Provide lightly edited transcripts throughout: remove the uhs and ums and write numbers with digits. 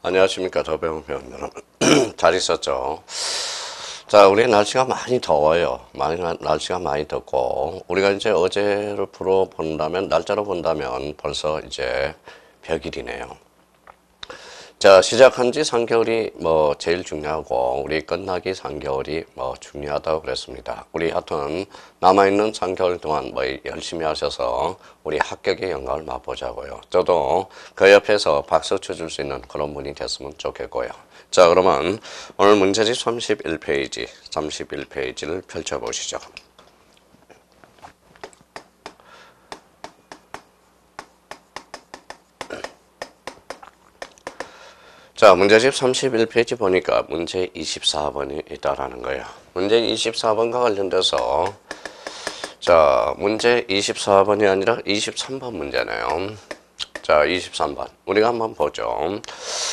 안녕하십니까. 더배운 회원 여러분. 잘 있었죠? 자, 우리 날씨가 많이 더워요. 날씨가 많이 덥고, 우리가 이제 어제를 본다면, 날짜로 본다면 벌써 이제 100일이네요. 자, 시작한 지 3개월이 제일 중요하고, 우리 끝나기 3개월이 중요하다고 그랬습니다. 우리 하여튼 남아있는 3개월 동안 열심히 하셔서 우리 합격의 영광을 맛보자고요. 저도 그 옆에서 박수 쳐줄 수 있는 그런 분이 됐으면 좋겠고요. 자, 그러면 오늘 문제집 31페이지를 펼쳐보시죠. 자, 문제집 31페이지 보니까 문제 24번이 있다라는 거예요. 문제 24번과 관련돼서 자, 문제 24번이 아니라 23번 문제네요. 자, 23번. 우리가 한번 보죠.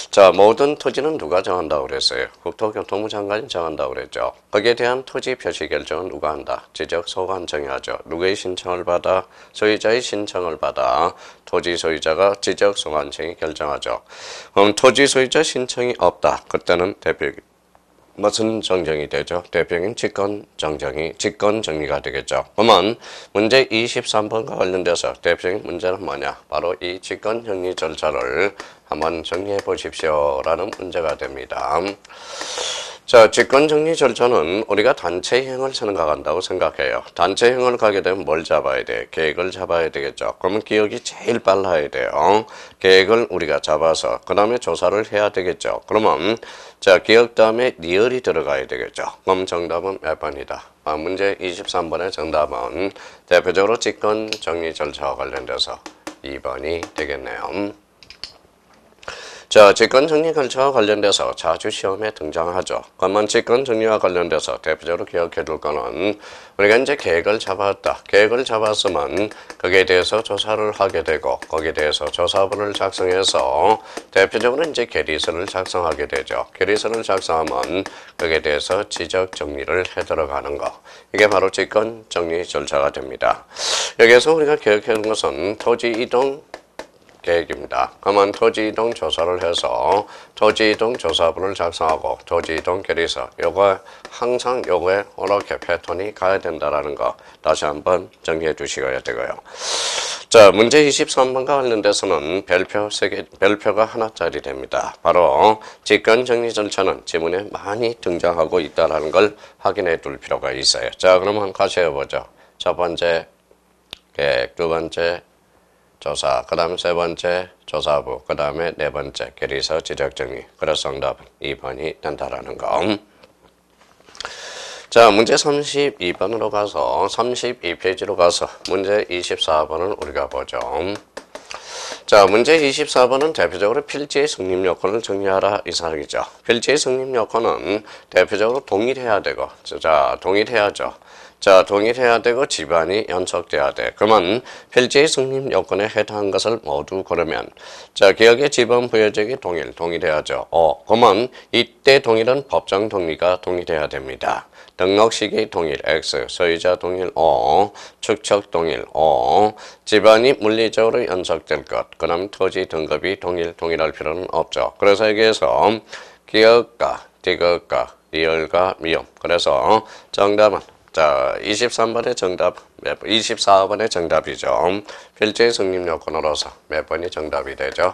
자, 모든 토지는 누가 정한다고 그랬어요? 국토교통부 장관이 정한다고 그랬죠. 거기에 대한 토지 표시 결정은 누가 한다? 지적 소관청이 하죠. 누구의 신청을 받아? 소유자의 신청을 받아 토지 소유자가 지적 소관청이 결정하죠. 그럼 토지 소유자 신청이 없다. 그때는 무슨 정정이 되죠? 대표적인 직권 정리가 되겠죠. 그러면 문제 23번과 관련돼서 대표적인 문제는 뭐냐? 바로 이 직권 정리 절차를 한번 정리해 보십시오. 라는 문제가 됩니다. 자, 직권 정리 절차는 우리가 단체행을 생각한다고 생각해요. 단체행을 가게 되면 뭘 잡아야 돼? 계획을 잡아야 되겠죠. 그러면 기억이 제일 빨라야 돼요. 계획을 우리가 잡아서 그 다음에 조사를 해야 되겠죠. 그러면 자, 기억 다음에 리얼이 들어가야 되겠죠. 그럼 정답은 몇 번이다? 문제 23번의 정답은 대표적으로 직권 정리 절차와 관련돼서 2번이 되겠네요. 자, 직권정리 절차와 관련돼서 자주 시험에 등장하죠. 그러면 직권정리와 관련돼서 대표적으로 기억해 둘 거는 우리가 이제 계획을 잡았다. 계획을 잡았으면 거기에 대해서 조사를 하게 되고 거기에 대해서 조사본을 작성해서 대표적으로 이제 계리서를 작성하게 되죠. 계리서를 작성하면 거기에 대해서 지적 정리를 해 들어가는 거. 이게 바로 직권정리 절차가 됩니다. 여기에서 우리가 기억해 두는 것은 토지 이동 계획입니다. 그러면 토지이동 조사를 해서 토지이동 조사본을 작성하고 토지이동 계리서 항상 요거에 이렇게 패턴이 가야 된다라는 거 다시 한번 정리해 주시어야 되고요. 자, 문제 23번과 관련돼서는 별표가 하나짜리 됩니다. 바로 직권정리 절차는 지문에 많이 등장하고 있다는 걸 확인해 둘 필요가 있어요. 자, 그러면 같이 해보죠. 첫 번째 계획, 두 번째 조사, 그 다음 세 번째 조사부, 그 다음에 네 번째 계리서 지적정리. 그래서 정답은 2번이 된다라는 거. 자, 문제 32번으로 가서 32페이지로 가서 문제 24번을 우리가 보죠. 자, 문제 24번은 대표적으로 필지의 성립 요건을 정리하라 이 사항이죠. 필지의 성립 요건은 대표적으로 동일해야 되고, 자, 동일해야죠. 자, 동일해야 되고 집안이 연속돼야 돼. 그러면 필지의 성립 요건에 해당한 것을 모두 고르면 자, 기억의 지번 부여적이 동일해야죠. 그러면 이때 동일은 법정 동의가 동일해야 됩니다. 등록 시기 동일 X, 소유자 동일 O, 축척 동일 O, 집안이 물리적으로 연속될 것, 그 다음 토지 등급이 동일할 필요는 없죠. 그래서 여기에서 기억과 디귿과 리얼과 미음. 그래서 정답은 자, 24번의 정답이죠. 필지의 성립 요건으로서 몇 번이 정답이 되죠?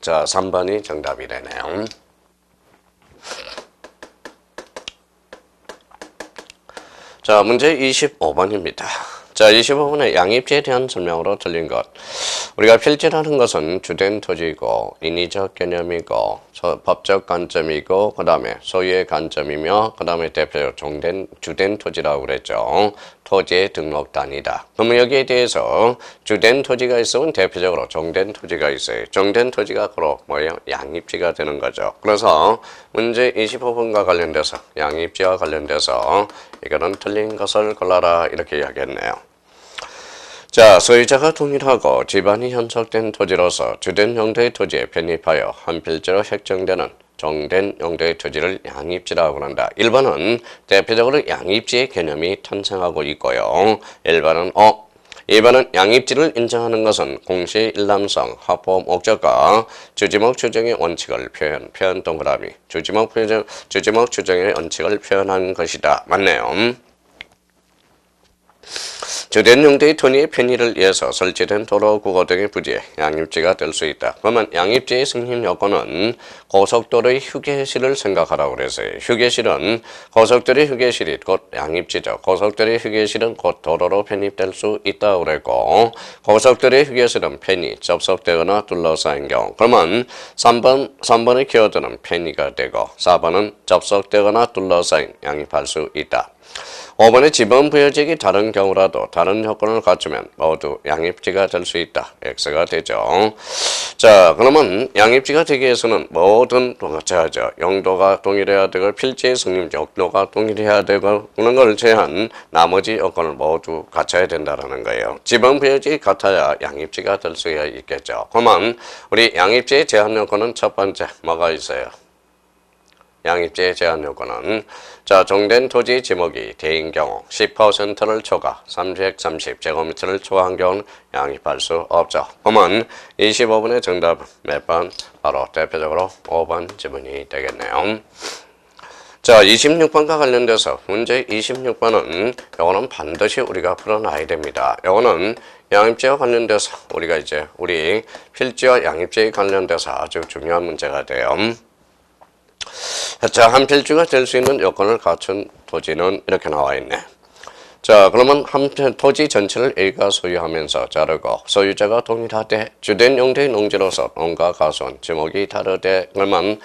자, 3번이 정답이 되네요. 자, 문제 25번입니다. 자, 25번의 양입지에 대한 설명으로 틀린 것. 우리가 필지라는 것은 주된 토지이고 인위적 개념이고 법적 관점이고 그 다음에 소유의 관점이며 그 다음에 대표적 주된 토지라고 그랬죠. 토지의 등록 단위다. 그러면 여기에 대해서 주된 토지가 있으면 대표적으로 종된 토지가 있어요. 종된 토지가 바로 뭐예요? 양입지가 되는 거죠. 그래서 문제 25번과 관련돼서 양입지와 관련돼서 이거는 틀린 것을 골라라 이렇게 이야기했네요. 자, 소유자가 동일하고 집안이 현속된 토지로서 주된 용도의 토지에 편입하여 한 필지로 획정되는 종된 용도의 토지를 양입지라고 한다. 1번은 대표적으로 양입지의 개념이 탄생하고 있고요. 1번은 2번은 양입지를 인정하는 것은 공시의 일람성, 합법 목적과 주지목 추정의 원칙을 표현 동그라미. 주지목 추정의 원칙을 표현한 것이다. 맞네요. 주된 용도의 토지의 편의를 위해서 설치된 도로, 국어 등의 부지에 양입지가 될 수 있다. 그러면 양입지의 승인 요건은 고속도로의 휴게실을 생각하라고 그랬어요. 휴게실은 고속도로의 휴게실이 곧 양입지죠. 고속도로의 휴게실은 곧 도로로 편입될 수 있다고 그랬고 고속도로의 휴게실은 편의, 접속되거나 둘러싸인 경우. 그러면 3번의 키워드는 편의가 되고 4번은 접속되거나 둘러싸인 양입할 수 있다. 5번의 지번 부여지역이 다른 경우라도 다른 조건을 갖추면 모두 양입지가 될 수 있다. X가 되죠. 자, 그러면 양입지가 되기 위해서는 모든 동일해야죠. 용도가 동일해야 되고 필지의 승인 용도가 동일해야 되고 그런 걸 제한 나머지 요건을 모두 갖춰야 된다는 거예요. 지번 부여지역이 같아야 양입지가 될 수 있겠죠. 그러면 우리 양입지의 제한 요건은 첫 번째 뭐가 있어요? 양입지의 제한 요건은 자, 종된 토지 지목이 대인 경우 10%를 초과 330제곱미터를 초과한 경우는 양입할 수 없죠. 그러면 25번의 정답은 몇 번? 바로 대표적으로 5번 지문이 되겠네요. 자, 26번과 관련돼서 문제 26번은 요거는 반드시 우리가 풀어놔야 됩니다. 요거는 양입지와 관련돼서 우리가 이제 우리 필지와 양입지에 관련돼서 아주 중요한 문제가 돼요. 자, 한 필지가 될 수 있는 요건을 갖춘 토지는 이렇게 나와 있네. 자, 그러면 한 토지 전체를 A가 소유하면서 자르고 소유자가 동일하되 주된 용도의 농지로서 농가 가수원 지목이 다르되 그러면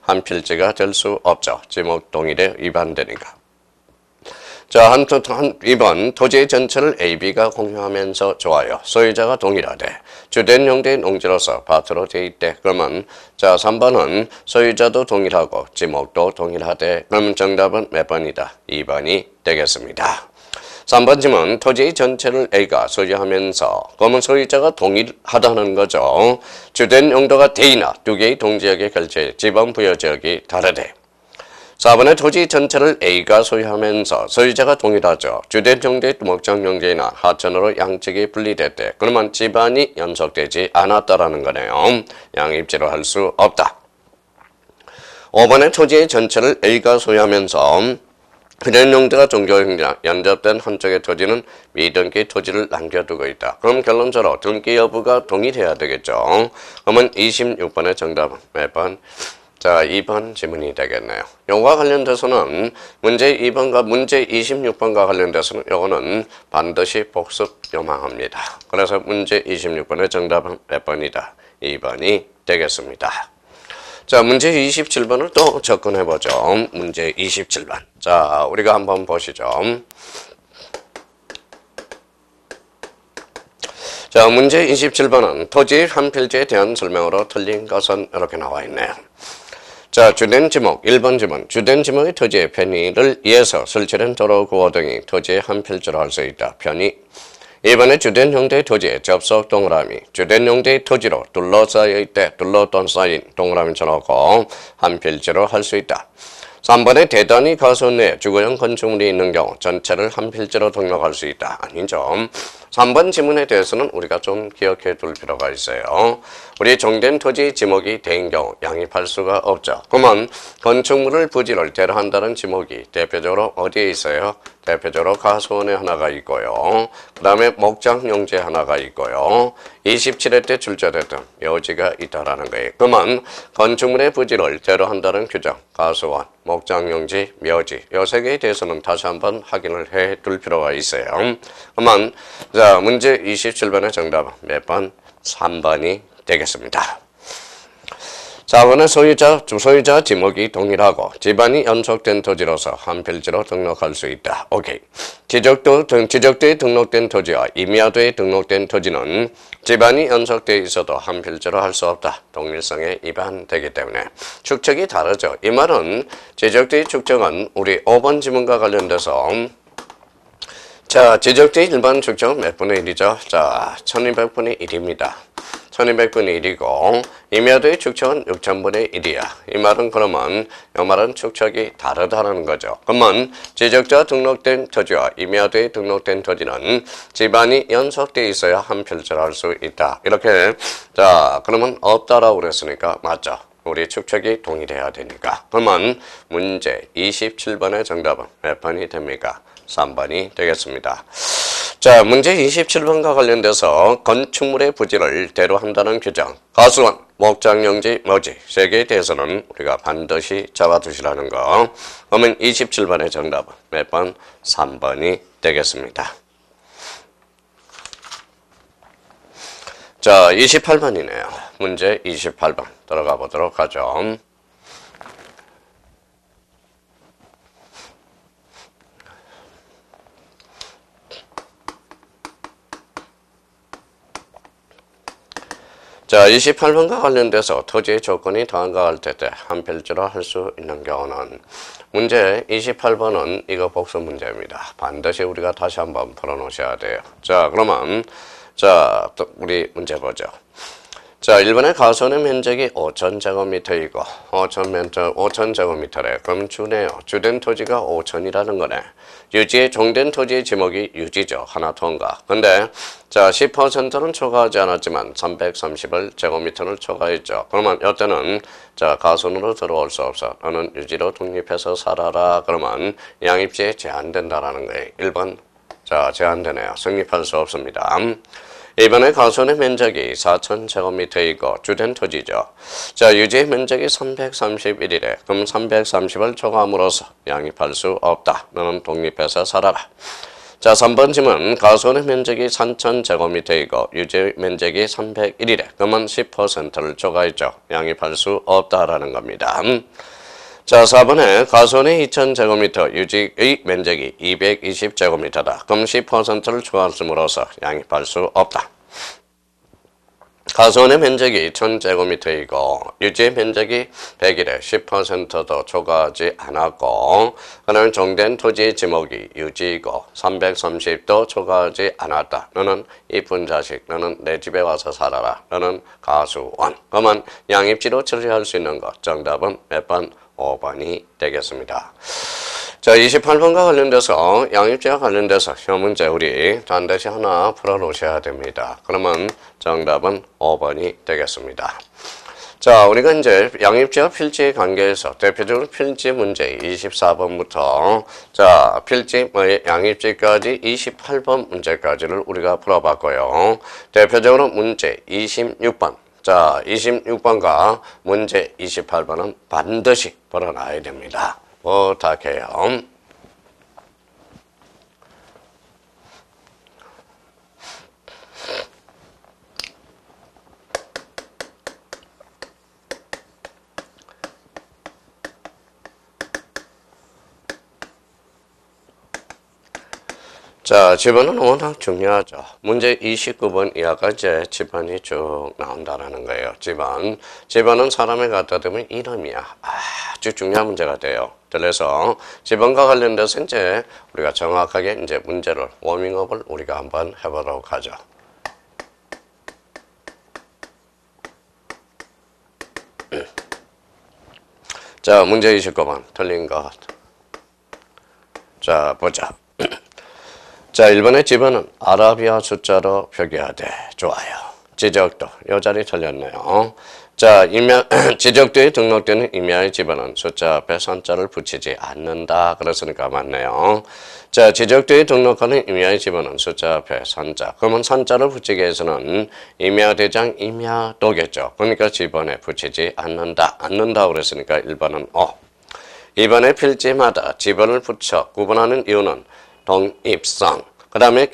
한 필지가 될 수 없죠. 지목 동일에 위반되니까. 자, 2번 토지 전체를 A, B가 공유하면서 좋아요. 소유자가 동일하되 주된 용도의 농지로서 밭으로 돼 있대. 그러면 자, 3번은 소유자도 동일하고 지목도 동일하되 그러면 정답은 몇 번이다? 2번이 되겠습니다. 3번 질문 토지 전체를 A가 소유하면서 그러면 소유자가 동일하다는 거죠. 주된 용도가 D나 두 개의 동지역의 결제 지번 부여 지역이 다르대. 4번의 토지 전체를 A가 소유하면서 소유자가 동일하죠. 주된 용도의 목적 용지나 하천으로 양측이 분리됐대. 그러면 집안이 연속되지 않았다라는 거네요. 양입지로 할 수 없다. 5번의 토지의 전체를 A가 소유하면서 주된 용도가 종교행위나 연접된 한쪽의 토지는 미등기 토지를 남겨두고 있다. 그럼 결론적으로 등기 여부가 동일해야 되겠죠. 그러면 26번의 정답은 몇 번? 자, 2번 지문이 되겠네요. 요거와 관련돼서는 문제 2번과 문제 26번과 관련돼서는 요거는 반드시 복습 요망합니다. 그래서 문제 26번의 정답은 몇 번이다? 2번이 되겠습니다. 자, 문제 27번을 또 접근해보죠. 문제 27번. 자, 우리가 한번 보시죠. 자, 문제 27번은 토지 한 필지에 대한 설명으로 틀린 것은 이렇게 나와 있네요. 자, 주된 지목 1번 지문 주된 지목의 토지의 편의를 위해서 설치된 도로, 구호 등이 토지의 한 필지로 할 수 있다. 편의. 2번에 주된 용도의 토지의 접속 동그라미 주된 용도의 토지로 둘러싸여 있대. 둘러싸인 동그라미 쳐놓고 한 필지로 할 수 있다. 3번에 대단히 가수 내에 주거용 건축물이 있는 경우 전체를 한 필지로 등록할 수 있다. 아니죠. 3번 지문에 대해서는 우리가 좀 기억해 둘 필요가 있어요. 우리 종된 토지 지목이 된 경우 양입할 수가 없죠. 그러면 건축물을 부지를 대로한다는 지목이 대표적으로 어디에 있어요? 대표적으로 가수원에 하나가 있고요. 그 다음에 목장용지 하나가 있고요. 27회 때 출제됐던 묘지가 있다라는 거예요. 그러면 건축물의 부지를 대로한다는 규정, 가수원, 목장용지, 묘지 이 세 개에 대해서는 다시 한번 확인을 해 둘 필요가 있어요. 그러면 자, 문제 27번의 정답은 몇 번? 3번이 되겠습니다. 자, 오늘 소유자 지목이 동일하고 집안이 연속된 토지로서 한 필지로 등록할 수 있다. 오케이. 지적도에 등록된 토지와 임야도에 등록된 토지는 집안이 연속되어 있어도 한 필지로 할 수 없다. 동일성에 위반되기 때문에. 축척이 다르죠. 이 말은 지적도의 축척은 우리 5번 지문과 관련돼서 자, 지적도의 일반 축척은 몇 분의 1이죠? 자, 1200분의 1입니다. 1200분의 1이고 임야도의 축척은 6000분의 1이야. 이 말은 그러면 이 말은 축척이 다르다는 거죠. 그러면 지적자 등록된 토지와 임야도에 등록된 토지는 집안이 연속되어 있어야 한 필지를 할 수 있다. 이렇게 자 그러면 없다라고 그랬으니까 맞죠. 우리 축척이 동일해야 되니까. 그러면 문제 27번의 정답은 몇 번이 됩니까? 3번이 되겠습니다. 자, 문제 27번과 관련돼서 건축물의 부지를 대로한다는 규정, 가수원, 목장용지, 뭐지? 세 개에 대해서는 우리가 반드시 잡아두시라는 거. 그러면 27번의 정답은 몇 번? 3번이 되겠습니다. 자, 28번이네요. 문제 28번 들어가 보도록 하죠. 자, 28번과 관련돼서 토지의 조건이 더한가 할 때 한 필지로 할 수 있는 경우는 문제 28번은 이거 복수 문제입니다. 반드시 우리가 다시 한번 풀어놓으셔야 돼요. 자, 그러면 자, 또 우리 문제 보죠. 자, 1번의 가선의 면적이 5,000제곱미터이고 5,000제곱미터래. 그럼 주네요. 주된 토지가 5,000이라는 거네. 유지의 종된 토지의 지목이 유지죠. 하나 통과. 근데 자 10%는 초과하지 않았지만 330을 제곱미터를 초과했죠. 그러면 이때는 자 가선으로 들어올 수 없어. 너는 유지로 독립해서 살아라. 그러면 양입지에 제한된다라는 거예요. 1번 자 제한되네요. 성립할 수 없습니다. 이번에 가선의 면적이 4,000제곱미터이고 주된 토지죠. 자, 유지 면적이 331이래. 그럼 330을 초과함으로써 양입할 수 없다. 너는 독립해서 살아라. 자, 3번 질문. 가선의 면적이 3,000제곱미터이고 유지 면적이 301이래. 그러면 10%를 초과했죠. 양입할 수 없다라는 겁니다. 자, 4번에 가선의 2,000제곱미터, 유지의 면적이 220제곱미터다. 그럼 10%를 초과함으로써 양입할 수 없다. 가선의 면적이 1,000제곱미터이고 유지의 면적이 100이래. 10%도 초과하지 않았고 그다음에 종된 토지의 지목이 유지이고 330도 초과하지 않았다. 너는 이쁜 자식, 너는 내 집에 와서 살아라. 너는 가수원. 그러면 양입지로 처리할 수 있는 것. 정답은 몇 번? 5번이 되겠습니다. 자, 28번과 관련돼서 양입지와 관련돼서 시험 문제 우리 반드시 하나 풀어놓으셔야 됩니다. 그러면 정답은 5번이 되겠습니다. 자, 우리가 이제 양입지와 필지의 관계에서 대표적으로 필지 문제 24번부터 자, 필지 양입지까지 28번 문제까지를 우리가 풀어봤고요. 대표적으로 문제 26번. 자, 26번과 문제 28번은 반드시 풀어놔야 됩니다. 부탁해요. 자, 집안은 워낙 중요하죠. 문제 29번 이하가 이제 집안이 쭉 나온다라는 거예요. 집안은 사람에 갖다 대면 이름이야. 아주 중요한 문제가 돼요. 그래서 집안과 관련돼서 이제 우리가 정확하게 이제 문제를 워밍업을 우리가 한번 해보도록 하죠. 자, 문제 29번 틀린 것. 자, 보자. 자, 1번의 집안은 아라비아 숫자로 표기하되 좋아요. 지적도 요 자리 틀렸네요. 자, 지적도에 등록되는 임야의 집안은 숫자 앞에 산자를 붙이지 않는다. 그랬으니까 맞네요. 자, 지적도에 등록하는 임야의 집안은 숫자 앞에 산자. 그러면 산자를 붙이기 위해서는 임야대장 임야도겠죠. 그러니까 집안에 붙이지 않는다. 그랬으니까 1번은 O. 2번의 필지마다 집안을 붙여 구분하는 이유는 독립성, 그 다음에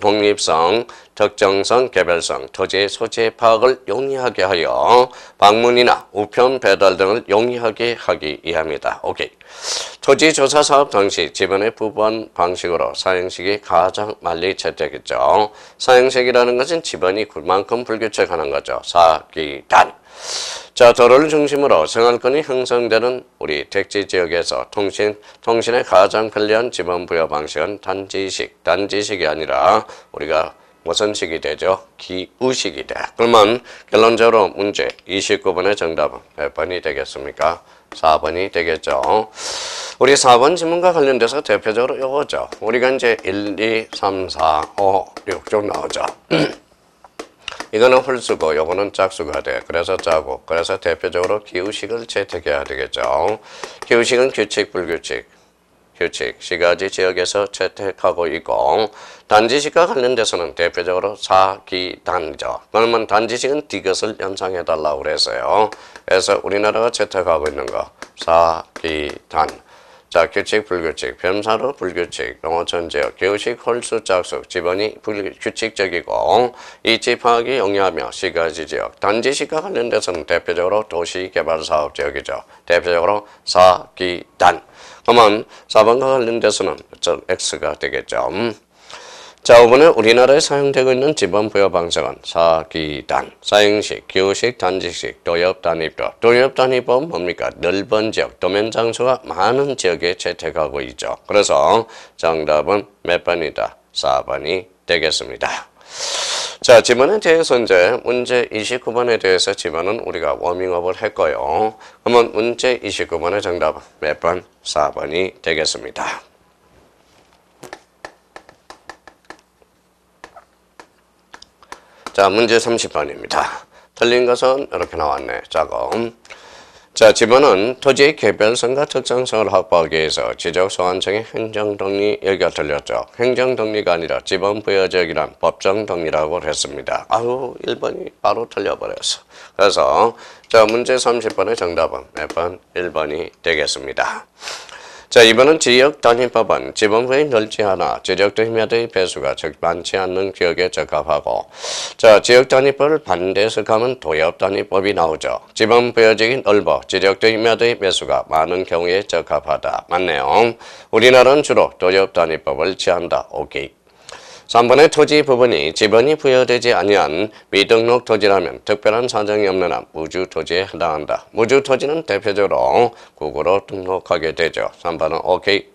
독립성, 특정성, 개별성, 토지의 소재 파악을 용이하게 하여 방문이나 우편 배달 등을 용이하게 하기 위함이다. 오케이. 토지 조사 사업 당시 집안의 부분 방식으로 사행식이 가장 빨리 채택했죠. 사행식이라는 것은 집안이 그만큼 불규칙하는 거죠. 사기단. 자, 도로를 중심으로 생활권이 형성되는 우리 택지 지역에서 통신에 가장 편리한 지번 부여 방식은 단지식이 아니라 우리가 무슨 식이 되죠? 기우식이 돼. 그러면 결론적으로 문제 29번의 정답은 몇 번이 되겠습니까? 4번이 되겠죠. 우리 4번 지문과 관련돼서 대표적으로 요거죠. 우리가 이제 1, 2, 3, 4, 5, 6 쪽 나오죠. 이거는 홀수고 요거는 짝수가 돼. 그래서 짜고. 그래서 대표적으로 기우식을 채택해야 되겠죠. 기우식은 규칙, 불규칙. 규칙, 시가지 지역에서 채택하고 있고 단지식과 관련돼서는 대표적으로 사기단이죠. 그러면 단지식은 디귿을 연상해달라고 그랬어요. 그래서 우리나라가 채택하고 있는 거 사기단. 자, 규칙, 불규칙, 변사로 불규칙, 농어촌 지역, 기우식, 홀수, 짝수, 지번이 규칙적이고 이 집합이 용이하며 시가지 지역, 단지식과 관련돼서는 대표적으로 도시개발사업 지역이죠. 대표적으로 사기단. 그러면 4번과 관련돼서는 X가 되겠죠. 자, 5번에 우리나라에 사용되고 있는 지번부여 방식은 사기단, 사행식, 기우식, 단지식, 도엽단위법. 도엽단위법은 뭡니까? 넓은 지역, 도면 장소가 많은 지역에 채택하고 있죠. 그래서 정답은 몇 번이다? 4번이 되겠습니다. 자, 지번에 대해서 이제 문제 29번에 대해서 지번은 우리가 워밍업을 했고요. 그러면 문제 29번의 정답은 몇 번? 4번이 되겠습니다. 자, 문제 30번입니다. 틀린 것은 이렇게 나왔네. 작업. 자, 지번은 토지의 개별성과 특성성을 확보하기 위해서 지적소관청의 행정동리 여기가 틀렸죠. 행정동리가 아니라 지번부여지역이란 법정동리라고 했습니다. 아유, 1번이 바로 틀려버렸어. 그래서 자, 문제 30번의 정답은 몇 번? 1번이 되겠습니다. 자, 이번은 지역단위법은 지번부의 넓지 않아 지적단위마다의 배수가 즉 많지 않는 지역에 적합하고 자, 지역단위법을 반대해석하면 도엽단위법이 나오죠. 지번부여지역이 넓어 지적단위마다의 배수가 많은 경우에 적합하다. 맞네요. 우리나라는 주로 도엽단위법을 취한다. 오케이. 3번의 토지 부분이 지번이 부여되지 아니한 미등록 토지라면 특별한 사정이 없는 한 무주토지에 해당한다. 무주토지는 대표적으로 국으로 등록하게 되죠. 3번은 오케이.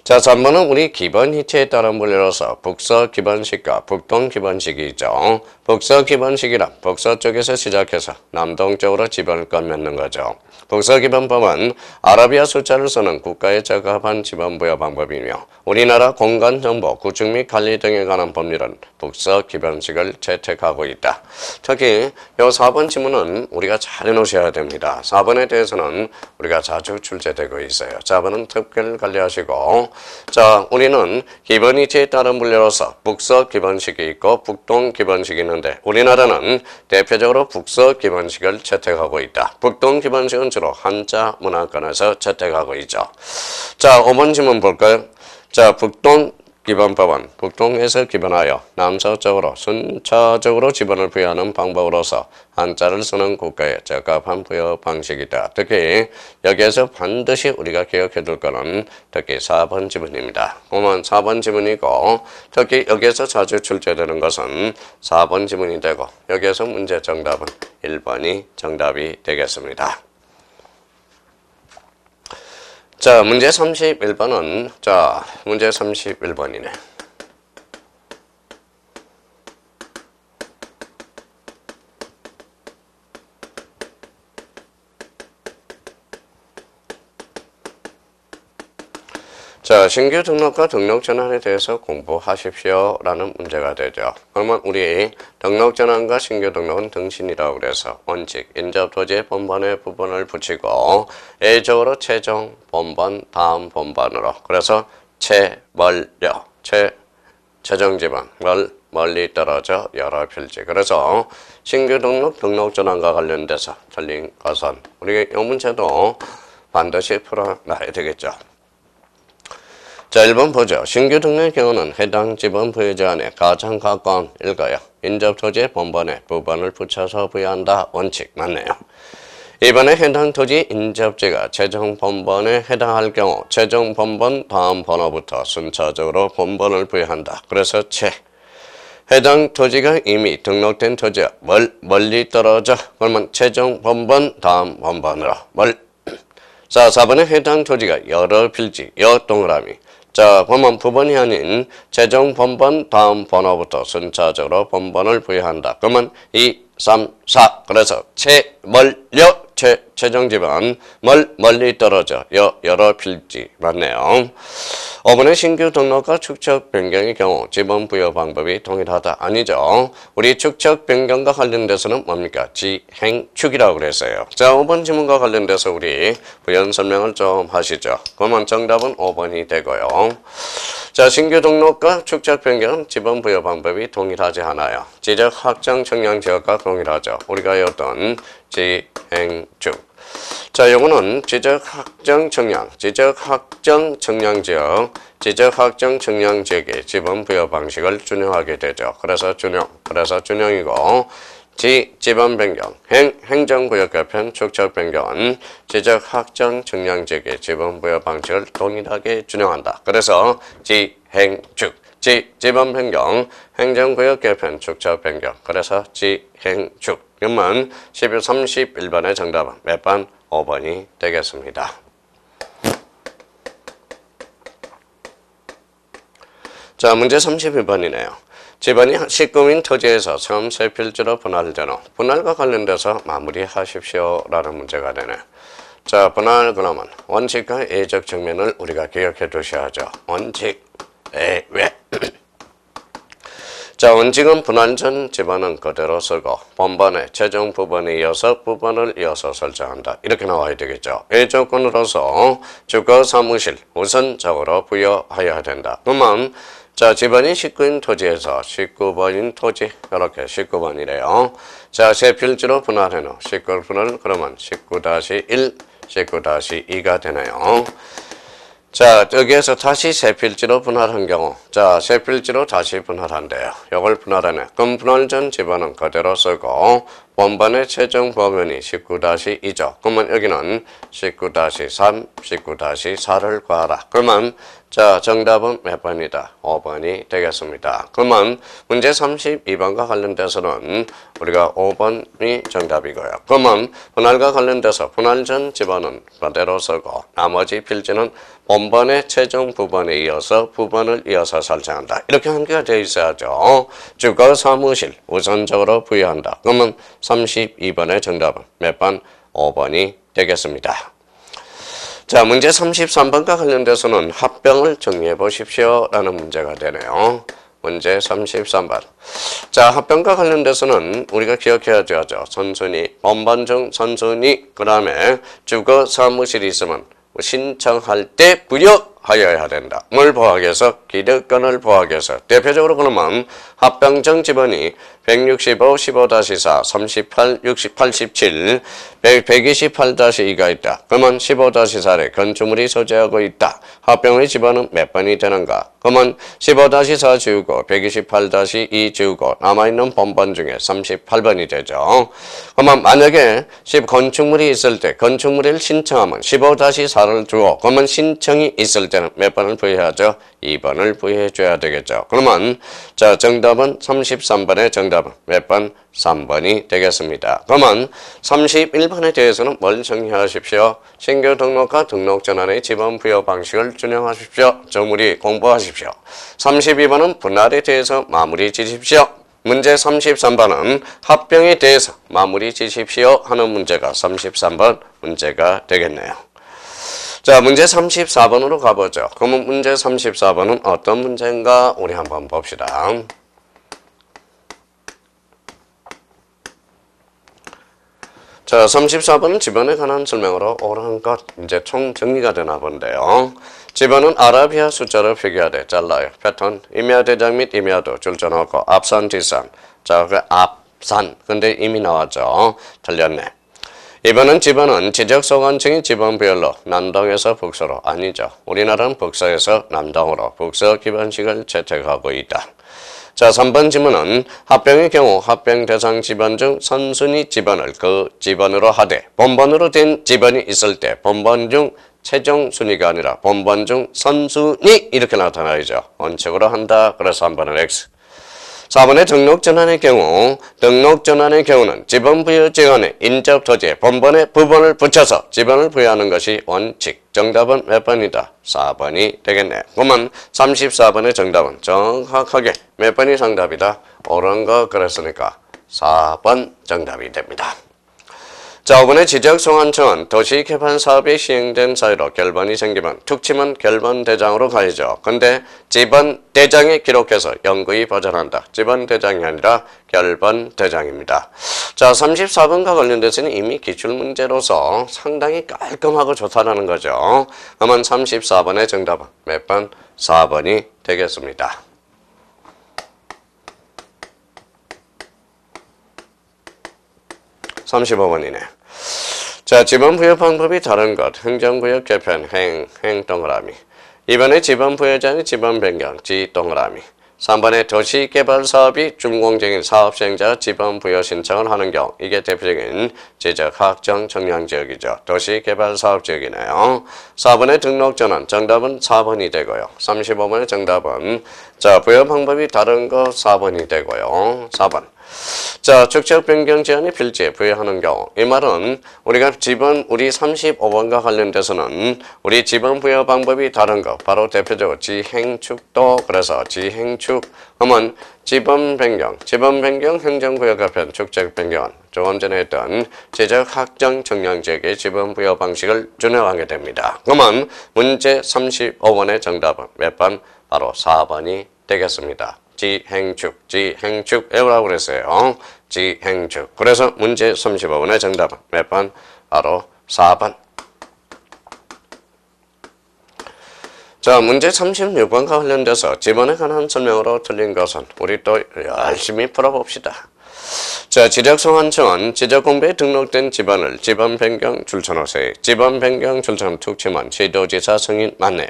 자, 3번은 우리 기본 이체에 따른 분류로서 북서 기본식과 북동 기본식이 있죠. 북서 기본식이란 북서쪽에서 시작해서 남동쪽으로 지번을 맺는 거죠. 북서 기본법은 아라비아 숫자를 쓰는 국가에 적합한 지번부여 방법이며 우리나라 공간정보, 구축 및 관리 등에 관한 법률은 북서 기본식을 채택하고 있다. 특히 이 4번 지문은 우리가 잘 해놓으셔야 됩니다. 4번에 대해서는 우리가 자주 출제되고 있어요. 4번은 특별 관리하시고 자, 우리는 기본 이체에 따른 분류로서 북서 기본식이 있고 북동 기본식이 있는데 우리나라는 대표적으로 북서 기본식을 채택하고 있다. 북동 기본식은 주로 한자 문화권에서 채택하고 있죠. 자, 5번 지문 볼까요? 자, 북동 기본법은 북동에서 기본하여 남서쪽으로 순차적으로 지번을 부여하는 방법으로서 한자를 쓰는 국가에 적합한 부여 방식이다. 특히 여기에서 반드시 우리가 기억해 둘 거는 특히 4번 지문입니다. 그러면 4번 지문이고 특히 여기에서 자주 출제되는 것은 4번 지문이 되고 여기에서 문제 정답은 1번이 정답이 되겠습니다. 자, 문제 31번은 자, 문제 31번이네. 자, 신규 등록과 등록 전환에 대해서 공부하십시오 라는 문제가 되죠. 그러면 우리 등록 전환과 신규 등록은 등신이라고 그래서 원칙, 인접 토지의 본번의 부분을 붙이고 A적으로 최종 본번, 다음 본번으로 그래서 멀려, 최종 지번, 멀리 떨어져 여러 필지. 그래서 신규 등록, 등록 전환과 관련돼서 틀린 것은 우리가 이 문제도 반드시 풀어놔야 되겠죠. 자, 1번 보죠. 신규 등록의 경우는 해당 지번 부여지 안에 가장 가까운 일거요. 인접 토지의 본번에 부번을 붙여서 부여한다. 원칙 맞네요. 2번에 해당 토지 인접지가 최종 본번에 해당할 경우 최종 본번 다음 번호부터 순차적으로 본번을 부여한다. 그래서 해당 토지가 이미 등록된 토지와 멀리 떨어져 그러면 최종 본번 다음 본번으로 자, 4번에 해당 토지가 여러 필지, 동그라미 자, 보면 부번이 아닌 최종 번번 다음 번호부터 순차적으로 번번을 부여한다. 그러면 2, 3, 4. 그래서 최정 지번 멀리 떨어져 여러 필지 맞네요. 5번의 신규 등록과 축적 변경의 경우 지번 부여 방법이 동일하다. 아니죠. 우리 축적 변경과 관련돼서는 뭡니까? 지행축이라고 그랬어요. 자, 5번 지문과 관련돼서 우리 부연 설명을 좀 하시죠. 그러면 정답은 5번이 되고요. 자, 신규 등록과 축적 변경은 지번 부여 방법이 동일하지 않아요. 지적 확정 청량 지역과 동일하죠. 우리가 외웠던 지행축. 자, 요거는 지적 확정 청량 지역의 지번 부여 방식을 준용하게 되죠. 그래서 준용이고 지번 변경, 행정구역 개편, 축적 변경은 지적 확정 청량 지역의 지번 부여 방식을 동일하게 준용한다. 그래서 지행축, 지번 변경, 행정구역 개편, 축적 변경. 그래서 지행축. 그러면 31번의 정답은 몇 번? 5번이 되겠습니다. 자, 문제 32번이네요. 지번이 식구민 토지에서 처음 세 필지로 분할된 후 분할과 관련돼서 마무리하십시오 라는 문제가 되네. 자, 분할 그러면 원칙과 예적 측면을 우리가 기억해 두셔야죠. 원칙, 왜? 자, 원칙은 분할 전 지번은 그대로 쓰고 번번에 최종 부번에 이어서 부번을 이어서 설정한다. 이렇게 나와야 되겠죠. 이 조건으로서 주거 사무실 우선적으로 부여하여야 된다. 그러면 자, 지번이 19인 토지에서 19번인 토지 이렇게 19번이래요. 자, 세 필지로 분할해 놓 19분을 그러면 19-1, 19-2가 되네요. 자, 여기에서 다시 세 필지로 분할한 경우, 자, 세 필지로 다시 분할한대요. 이걸 분할하네. 그럼 분할 전 지번은 그대로 쓰고, 번번의 최종 범위이 19-2죠. 그러면 여기는 19-3, 19-4를 구하라. 그러면, 자, 정답은 몇 번이다? 5번이 되겠습니다. 그러면, 문제 32번과 관련돼서는 우리가 5번이 정답이고요. 그러면, 분할과 관련돼서 분할 전 지번은 그대로 쓰고, 나머지 필지는 번번의 최종 부번에 이어서 부번을 이어서 설정한다. 이렇게 한개가 되어 있어야죠. 주거 사무실 우선적으로 부여한다. 그러면 32번의 정답은 몇 번? 5번이 되겠습니다. 자, 문제 33번과 관련돼서는 합병을 정리해 보십시오 라는 문제가 되네요. 문제 33번. 자, 합병과 관련돼서는 우리가 기억해야 되죠. 선순위, 번번 중 선순위, 그 다음에 주거 사무실이 있으면 신청할 때 부여하여야 된다. 뭘 포함해서? 기득권을 포함해서. 대표적으로 그러면 합병정 지번이 165, 15-4, 38, 60, 87, 128-2가 있다. 그러면 15-4를 건축물이 소재하고 있다. 합병의 지번은 몇 번이 되는가? 그러면 15-4 지우고 128-2 지우고 남아있는 번번 중에 38번이 되죠. 그러면 만약에 건축물이 있을 때 건축물을 신청하면 15-4를 주고 그러면 신청이 있을 때는 몇 번을 부여하죠? 2번을 부여해 줘야 되겠죠. 그러면 자, 정답은 33번의 정답은 몇 번? 3번이 되겠습니다. 그러면 31번에 대해서는 뭘 정리하십시오? 신규 등록과 등록 전환의 지번 부여 방식을 준용하십시오. 저무리 공부하십시오. 32번은 분할에 대해서 마무리 지십시오. 문제 33번은 합병에 대해서 마무리 지십시오 하는 문제가 33번 문제가 되겠네요. 자, 문제 34번으로 가보죠. 그러면 문제 34번은 어떤 문제인가 우리 한번 봅시다. 자, 34번은 지번에 관한 설명으로 옳은 것 이제 총 정리가 되나 본데요. 지번은 아라비아 숫자로 표기하되 잘라요. 패턴 임야 대장 및 임야도 줄져 넣고 앞산 뒷산. 자, 그 앞산 근데 이미 나왔죠. 틀렸네. 이번은 지번은 지적소관청이 지번별로 남동에서 북서로 아니죠. 우리나라는 북서에서 남동으로 북서 기반식을 채택하고 있다. 자, 3번 지문은 합병의 경우 합병 대상 지번 중 선순위 지번을 그 지번으로 하되 번번으로 된 지번이 있을 때 번번 중 최종 순위가 아니라 번번 중 선순위 이렇게 나타나야죠. 원칙으로 한다. 그래서 3번은 X. 4번의 등록전환의 경우는 지번부여지간에 인접토지에 본번의 부번을 붙여서 지번을 부여하는 것이 원칙. 정답은 몇 번이다? 4번이 되겠네. 그러면 34번의 정답은 정확하게 몇 번이 정답이다? 옳은 거 그랬으니까 4번 정답이 됩니다. 자, 5번의 지적소관청은 도시개발 사업이 시행된 사유로 결번이 생기면 툭 치면 결번대장으로 가야죠. 근데 지번대장에 기록해서 영구히 보존한다. 지번대장이 아니라 결번대장입니다. 자, 34번과 관련돼서는 이미 기출문제로서 상당히 깔끔하고 좋다는 거죠. 그러면 34번의 정답은 몇 번? 4번이 되겠습니다. 35번이네. 자, 지번부여 방법이 다른 것. 행정구역 개편, 행 동그라미. 2번에 지번부여자는 지번변경, 지 동그라미. 3번에 도시개발사업이 준공적인 사업시행자가 지번부여 신청을 하는 경우. 이게 대표적인 지적학정 청량지역이죠. 도시개발사업지역이네요. 4번의 등록전환. 정답은 4번이 되고요. 35번의 정답은 자, 부여 방법이 다른 거 4번이 되고요. 4번. 자, 축적 변경 제한이 필지에 부여하는 경우. 이 말은 우리가 우리 35번과 관련돼서는 우리 지번 부여 방법이 다른 거. 바로 대표적으로 지행축도. 그래서 지행축 하면 지번 변경, 행정구역 개편, 축적 변경은 조금 전에 했던 지적 확정 청량지역의 지번 부여 방식을 준용하게 됩니다. 그러면 문제 35번의 정답은 몇 번? 바로 4번이 되겠습니다. 지행축 외우라고 그랬어요. 지행축. 그래서 문제 35번의 정답은 몇 번? 바로 4번. 자, 문제 36번과 관련돼서 지번에 관한 설명으로 틀린 것은 우리 또 열심히 풀어봅시다. 자, 지적소관청은 지적공부에 등록된 지번을 지번 변경 줄쳐놓으세요. 지번 변경 줄쳐놓으면 툭 치면 시도지사 승인 맞네요.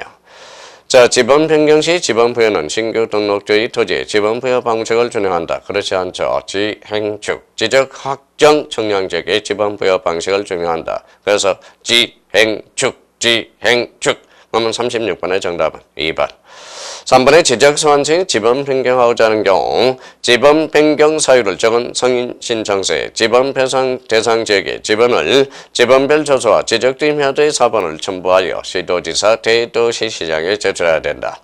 자, 지번 변경 시 지번 부여는 신규 등록주의 토지의 지번 부여 방식을 준용한다. 그렇지 않죠. 지행축, 지적 확정 청량지역의 지번 부여 방식을 준용한다. 그래서 지행축. 그러면 36번의 정답은 2번. 3번의 지적소관청이 지번 변경하고자 하는 경우 지번 변경 사유를 적은 성인 신청서에 지번 대상 지역의 지번을 지번별 조서와 지적된 효도의 사본을 첨부하여 시도지사 대도시시장에 제출해야 된다.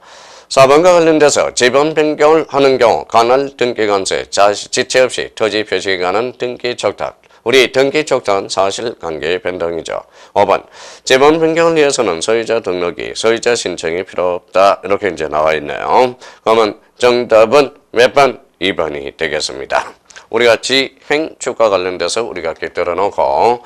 4번과 관련돼서 지번 변경을 하는 경우 관할 등기관서에 지체 없이 토지 표시에 관한 등기 촉탁. 우리 등기 촉탁은 사실관계의 변동이죠. 5번. 지번 변경을 위해서는 소유자 등록이, 소유자 신청이 필요 없다. 이렇게 이제 나와 있네요. 그러면 정답은 몇 번? 2번이 되겠습니다. 우리가 지행축과 관련돼서 우리가 깃들어 놓고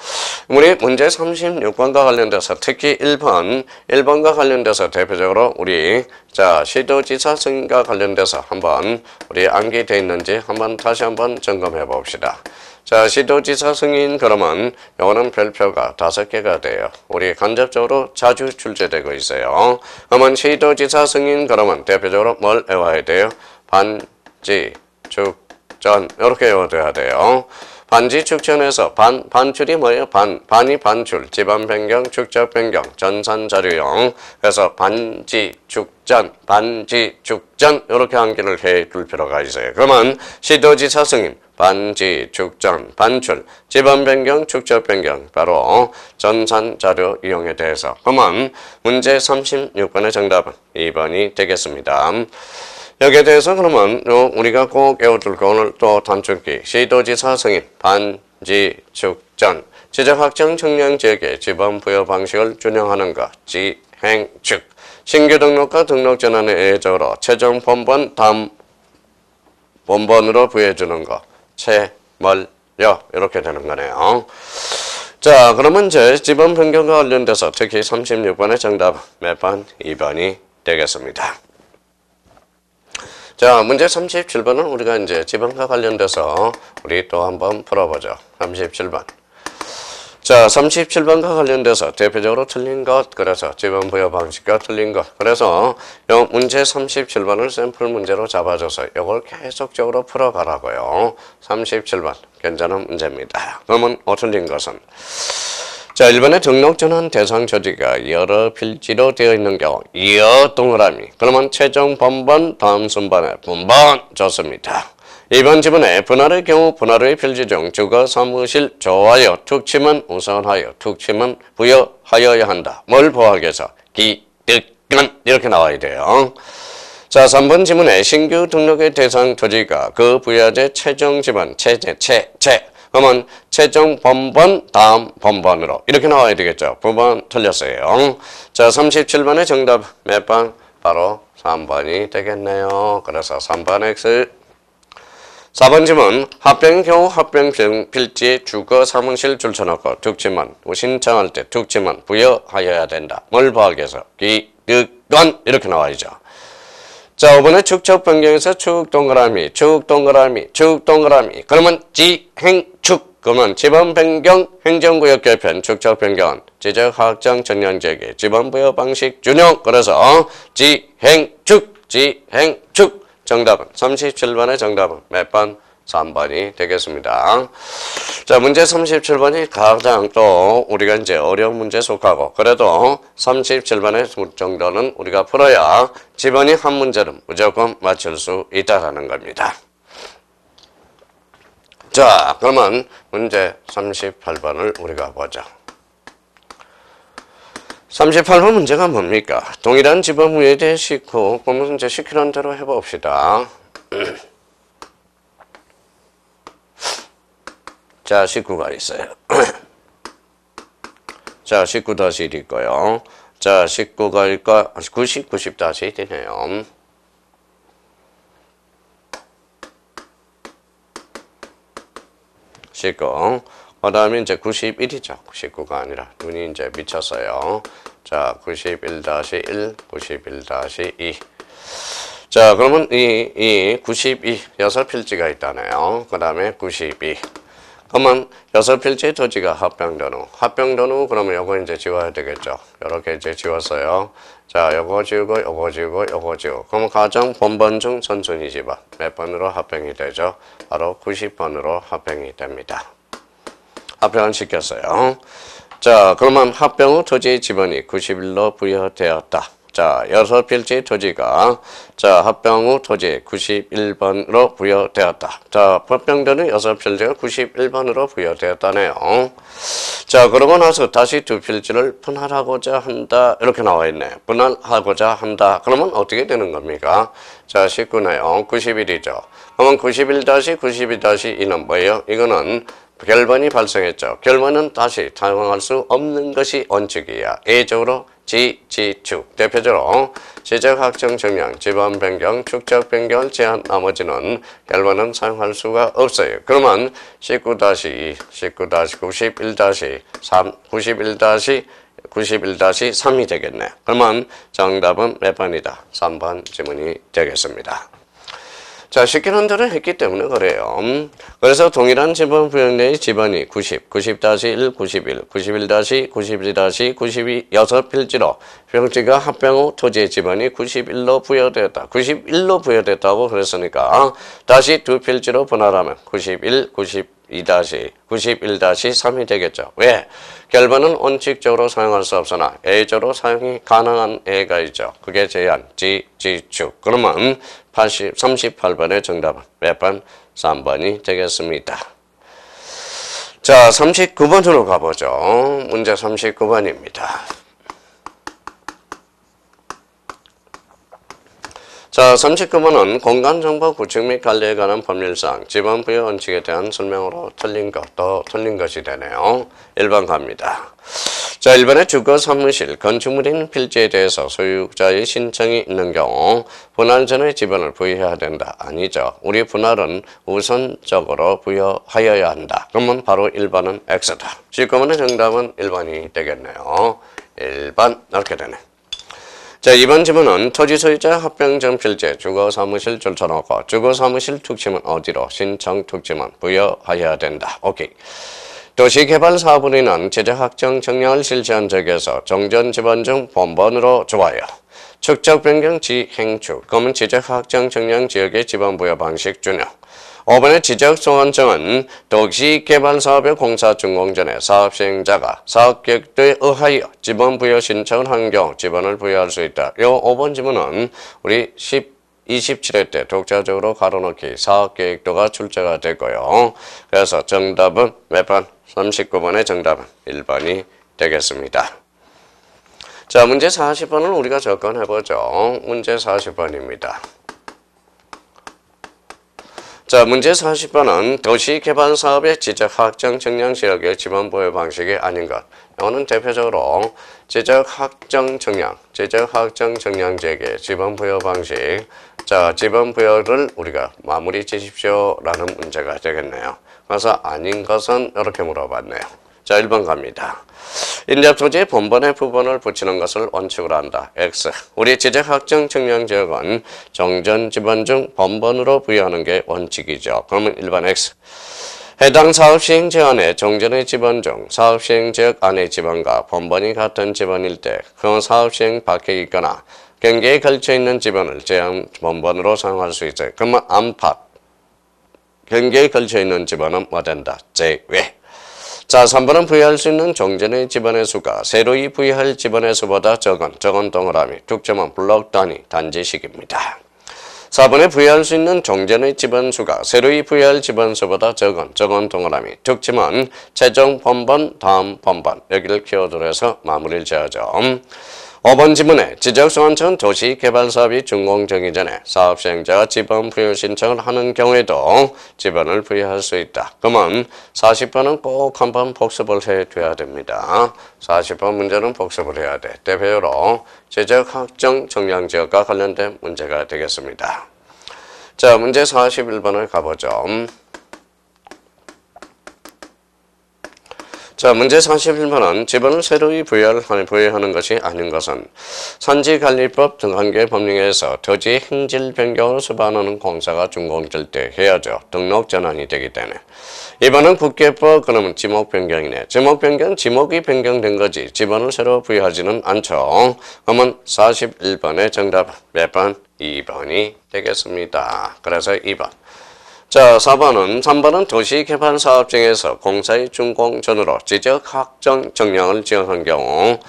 우리 문제 36번과 관련돼서 특히 1번과 관련돼서 대표적으로 우리 자 시도지사 승인과 관련돼서 한번 우리 암기되어 있는지 다시 한번 점검해 봅시다. 자, 시도지사 승인 그러면 요거는 별표가 5개가 돼요. 우리 간접적으로 자주 출제되고 있어요. 그러면 시도지사 승인 그러면 대표적으로 뭘 외워야 돼요? 반지, 축전 이렇게 외워둬야 돼요. 반지 축전에서 반출이 뭐예요? 반이 반출, 지번 변경, 축적 변경, 전산 자료용. 그래서 반지 축전 이렇게 암기를 해 둘 필요가 있어요. 그러면 시도지사 승인 반지, 축전, 반출, 지번 변경, 축적 변경, 바로 전산 자료 이용에 대해서. 그러면 문제 36번의 정답은 2번이 되겠습니다. 여기에 대해서 그러면 우리가 꼭 외워둘 거 오늘 또 단축키 시도지사 승인, 반지, 축전, 지적확정 청량지역의 지번 부여 방식을 준용하는 것, 지행축, 신규 등록과 등록 전환의 예외적으로 최종 본번 다음 본번으로 부여해주는 것, 채멀려 이렇게 되는 거네요. 자, 그러면 이제 지번 변경과 관련돼서 특히 36번의 정답 몇 번? 2번이 되겠습니다. 자, 문제 37번은 우리가 이제 지번과 관련돼서 우리 또 한번 풀어보죠. 37번. 자, 37번과 관련돼서 대표적으로 틀린 것, 그래서 지번 부여 방식과 틀린 것. 그래서 요 문제 37번을 샘플 문제로 잡아줘서 이걸 계속적으로 풀어가라고요. 37번. 괜찮은 문제입니다. 그러면 틀린 것은 자, 1번에 등록전환 대상 조지가 여러 필지로 되어 있는 경우 동그라미. 그러면 최종 본번 다음 순번에 본번 좋습니다. 2번 지문에 분할의 경우 분할의 필지 중 주거 사무실 좋아요 툭치면 우선하여 툭치면 부여하여야 한다. 뭘 보호하기 위해서? 기득권 이렇게 나와야 돼요. 자, 3번 지문에 신규 등록의 대상 토지가 그 부여제 최종 지번 그러면 최종 번번 다음 번번으로 이렇게 나와야 되겠죠. 9번 틀렸어요. 자, 37번의 정답 몇 번? 바로 3번이 되겠네요. 그래서 3번 X. 4번 지문 합병의 경우 합병 필지 주거 사무실 줄쳐놓고 툭치면 신청할 때 툭치면 부여하여야 된다. 뭘 보호하기 위해서? 기득권 이렇게 나와야죠. 자, 5번에 축척 변경에서 축 동그라미 그러면 지행축 그러면 지번 변경 행정구역 개편 축척 변경 지적 확정 전년제기 지번 부여 방식 준용 그래서 지행축 정답은 37번의 정답은 몇 번? 3번이 되겠습니다. 자, 문제 37번이 가장 또 우리가 이제 어려운 문제 속하고 그래도 37번의 정도는 우리가 풀어야 지번이 한 문제는 무조건 맞출 수 있다라는 겁니다. 자, 그러면 문제 38번을 우리가 보자. 38번 문제가 뭡니까? 동일한 지번 부여에 대해 식후 그러면 이제 시키는 대로 해봅시다. 자, 19가 있어요. 자, 19-1 있고요. 자, 19가 있고 90-1이네요. 19. 그 다음에 이제 91이죠. 19가 아니라 눈이 이제 미쳤어요. 자, 91-1, 91-2. 자, 그러면 이 92, 6필지가 있다네요. 그 다음에 92. 그러면 6필지의 토지가 합병도로 그러면 요거 이제 지워야 되겠죠. 요렇게 이제 지웠어요. 자, 요거 지우고, 요거 지우고, 요거 지우고. 그러면 가장 본번 중 선순위 지번. 몇 번으로 합병이 되죠? 바로 90번으로 합병이 됩니다. 합병을 시켰어요. 자, 그러면 합병 후 토지의 지번이 91로 부여되었다. 자, 6필지 토지가 자, 합병 후 토지 91번으로 부여되었다. 자, 합병되는 6필지가 91번으로 부여되었다네요. 자, 그러고 나서 다시 두 필지를 분할하고자 한다. 이렇게 나와 있네. 분할하고자 한다. 그러면 어떻게 되는 겁니까? 자, 19네요. 91이죠. 그러면 91-92-2는 뭐예요? 이거는 결번이 발생했죠. 결번은 다시 사용할 수 없는 것이 원칙이야. A적으로 지축. 대표적으로 지적 확정 정량, 지번 변경, 축적 변경을 제한 나머지는 결번은 사용할 수가 없어요. 그러면 19-2, 19-91-3, 91-3이 되겠네. 그러면 정답은 몇 번이다? 3번 지문이 되겠습니다. 자, 시키는 대로 했기 때문에 그래요. 그래서 동일한 지번 부여 내의 지번이 90, 90-1, 91, 91-, 91-, 92, 6필지로 필지가 합병 후 토지의 지번이 91로 부여되었다. 91로 부여됐다고 그랬으니까 다시 두 필지로 분할하면 91, 91-3이 되겠죠. 왜? 결번은 원칙적으로 사용할 수 없으나 A적으로 사용이 가능한 A가 있죠. 그게 제한, 지축. 그러면 38번의 정답은 몇 번? 3번이 되겠습니다. 자, 39번으로 가보죠. 문제 39번입니다. 자, 39번은 공간정보 구축 및 관리에 관한 법률사항, 지번 부여 원칙에 대한 설명으로 틀린 것이 되네요. 1번 갑니다. 자, 1번에 주거 사무실, 건축물이 있는 필지에 대해서 소유자의 신청이 있는 경우 분할 전에 지번을 부여해야 된다. 아니죠. 우리 분할은 우선적으로 부여하여야 한다. 그러면 바로 1번은 X다. 19번의 정답은 1번이 되겠네요. 1번 이렇게 되네. 자, 2번 지문은 토지 소유자 합병전 필지 주거사무실 줄쳐놓고 주거사무실 특징은 어디로 신청 특징은 부여하여야 된다. 오케이. 도시개발사업으로는 지적확정 정량을 실시한 적에서 정전 지번 중 본번으로 좋아요. 축적 변경 지행축 그러면 지적확정 정량 지역의 지번 부여 방식 준용. 5번의 지적소원증은 도시개발사업의 공사 준공 전에 사업 시행자가 사업계획에 의하여 지번 부여 신청을 한 경우 지번을 부여할 수 있다. 이 5번 지문은 우리 27회 때 독자적으로 가로넣기 사업계획도가 출제가 됐고요. 그래서 정답은 몇 번? 39번의 정답은 1번이 되겠습니다. 자, 문제 40번을 우리가 접근해보죠. 문제 40번입니다. 자, 문제 40번은 도시개발사업의 지적확정 정량지역의 지번부여 방식이 아닌 것. 이거는 대표적으로 지적확정 정량지역의 지번부여 방식. 자, 지번부여를 우리가 마무리 지십시오라는 문제가 되겠네요. 그래서 아닌 것은 이렇게 물어봤네요. 자, 1번 갑니다. 인접토지의 본번에 부번을 붙이는 것을 원칙으로 한다. X. 우리 지적확정 측량지역은 정전 지번 중 본번으로 부여하는 게 원칙이죠. 그러면 1번 X. 해당 사업시행 지역의 정전의 지번 중 사업시행 지역 안의 지번과 본번이 같은 지번일 때 그 사업시행 밖에 있거나 경계에 걸쳐있는 지번을 제한 본번으로 사용할 수 있어요. 그러면 안팎. 경계에 걸쳐있는 지번은 뭐 된다? 제외. 자, 3번은 부여할 수 있는 정전의 지번의 수가 새로이 부여할 지번의 수보다 적은 동그라미, 득점은 블록 단위, 단지식입니다. 4번에 부여할 수 있는 정전의 지번 수가 새로이 부여할 지번 수보다 적은 동그라미, 득점은 최종 본번, 다음 본번, 여기를 키워드로 마무리를 지어야죠. 5번 지문에 지적소환청 도시개발사업이 준공정이 전에 사업시행자가 지번 부여 신청을 하는 경우에도 지번을 부여할 수 있다. 그러면 40번은 꼭 한번 복습을 해둬야 됩니다. 40번 문제는 복습을 해야 돼. 대표로 지적확정 정량지역과 관련된 문제가 되겠습니다. 자, 문제 41번을 가보죠. 자, 문제 41번은 지번을 새로이 부여하는 것이 아닌 것은 산지관리법 등한계 법령에서 토지 행질 변경을 수반하는 공사가 준공될 때 해야죠. 등록 전환이 되기 때문에. 이번은 국계법 그러면 지목 변경이네. 지목이 변경된 거지. 지번을 새로 부여하지는 않죠. 그러면 41번의 정답은 몇 번? 2번이 되겠습니다. 그래서 2번. 자, 3번은 도시개발사업 중에서 공사의 준공 전으로 지적확정 정량을 지정한 경우.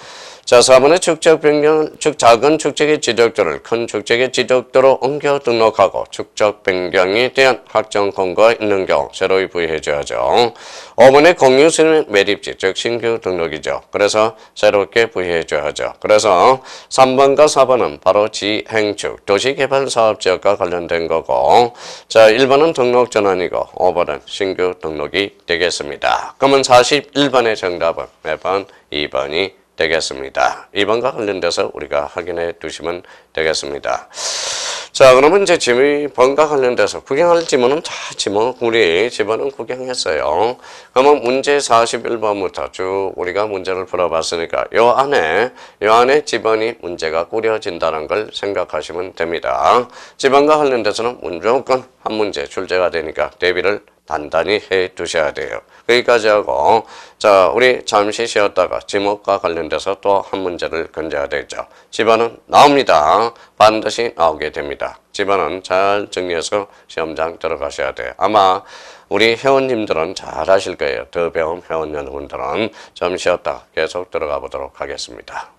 자, 4번의 축적 변경, 작은 축적의 지적도를 큰 축적의 지적도로 옮겨 등록하고 축적 변경에 대한 확정 권고가 있는 경우 새로이 부여해줘야죠. 5번의 공유수는 매립지, 즉 신규 등록이죠. 그래서 새롭게 부여해줘야죠. 그래서 3번과 4번은 바로 지행축, 도시개발사업지역과 관련된 거고, 자, 1번은 등록 전환이고 5번은 신규 등록이 되겠습니다. 그러면 41번의 정답은 몇 번? 2번이 되겠습니다. 2번과 관련돼서 우리가 확인해 두시면 되겠습니다. 자, 그러면 이제 지번과 관련돼서 구경할 지문은 다 우리 지번은 구경했어요. 그러면 문제 41번부터 쭉 우리가 문제를 풀어봤으니까 요 안에 지번이 문제가 꾸려진다는 걸 생각하시면 됩니다. 지번과 관련돼서는 무조건 한 문제 출제가 되니까 대비를 단단히 해 두셔야 돼요. 여기까지 하고, 자, 우리 잠시 쉬었다가 지목과 관련돼서 또 한 문제를 건져야 되죠. 지번은 나옵니다. 반드시 나오게 됩니다. 지번은 잘 정리해서 시험장 들어가셔야 돼요. 아마 우리 회원님들은 잘 하실 거예요. 더 배운 회원 여러분들은 좀 쉬었다가 계속 들어가 보도록 하겠습니다.